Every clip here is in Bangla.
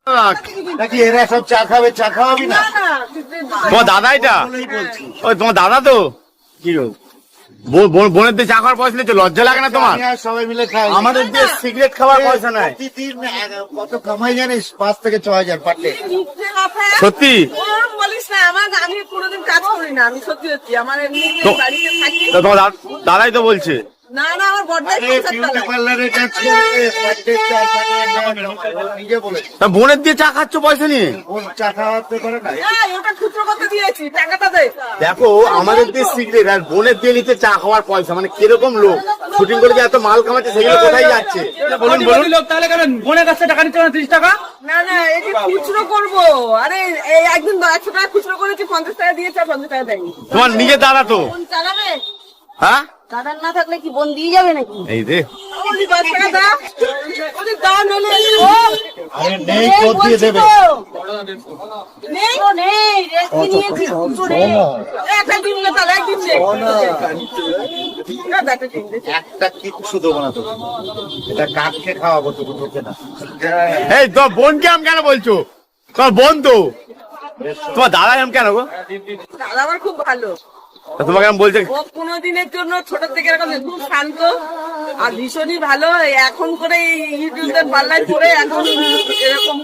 নাকি এরা সব চা খাবে, চা খাওয়াবি না? তোমার দাদা এটা? ওই তোমার দাদা তো? কি বোনের দিয়ে চা খাওয়ার পয়সা নিচ্ছে, লজ্জা লাগে না তোমার? সবাই মিলে খাই। আমাদের দিয়ে সিগারেট খাওয়ার পয়সা নাই। প্রতিদিন কত কামাই জানিস? 5 থেকে 6,000 পার ডে। সত্যি? বলিস না, আমি কোনোদিন কাজ করি না, আমি সত্যি সত্যি আমার এমনি বাড়িতে থাকি। তোমার দাদাই তো বলছে। না না, আমার বড়দাই বিউটি পার্লারে কাজ করে পার ডে 4,000 নিজে বলে। তা বোনের দিয়ে চা খাচ্ছ পয়সা নিয়ে? ওর চা খাওয়াতে পারে না। ওটা খুচরো করতে দিয়েছি, টাকাটা দে। দেখো আমাদের দিয়ে সিগারেট আর বোনের দিয়ে নিচ্ছে চা খাওয়ার পয়সা, মানে কিরকম লোক? শুটিং করে যে এত মাল কামাচ্ছে সেগুলো কোথায় যাচ্ছে? বলুন বলুন। লোক তাহলে কেন বোনের কাছে টাকা নিচ্ছে না? 30 টাকা? না না, এই যে খুচরো করবো। আরে এই একদিন 100 টাকা খুচরো করেছি, 50 টাকা দিয়েছে, আর 50 টাকা দেয়নি। তোমার নিজের দাদা তো? বোন চালাবে? হ্যাঁ, দাদার না থাকলে কি বোন দিয়ে যাবে নাকি? এই রে। ওই 10 টাকা দা, ওই দাও নলে। আরে নেই, কত দিয়ে দেবে? নেই ও নেই, রেস্টি নিয়েছি খুচরো। একটা দিন না, তাহলে একদিন দে। একটা কিচ্ছু দেবো না তোকে, এটা কাককে খাওয়াবো, তোকে না। এই তোমার বোনকে আম কেন বলছো? তোমার বোন তো। তোমার দাদা আম কেন গো? দাদা আমার খুব ভালো। তা তোমাকে আমি বলছে ও কোনোদিনের জন্য ছোট থেকে এরকম খুব শান্ত আর ভীষণই ভালো। এখন করে ইউটিউবের পাল্লায় পড়ে এখন এরকম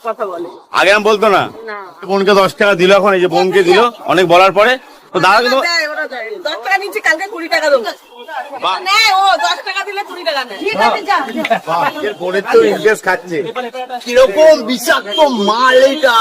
কথা বলে। আগে আমি বলতো না? না বোনকে 10 টাকা দিল, এখন এই যে বোনকে দিল, অনেক বলার পরে তো দাদা কিন্তু দেয়, ওরা দেয়। 10 টাকা নিচ্ছে, কালকে 20 টাকা দেবো। নেয় ও, 10 টাকা দিলে 20 টাকা নেয়। ঠিক আছে, যা। এর বোনের তো ইন্টারেস্ট খাচ্ছে। কিরকম বিষাক্ত মাল এটা!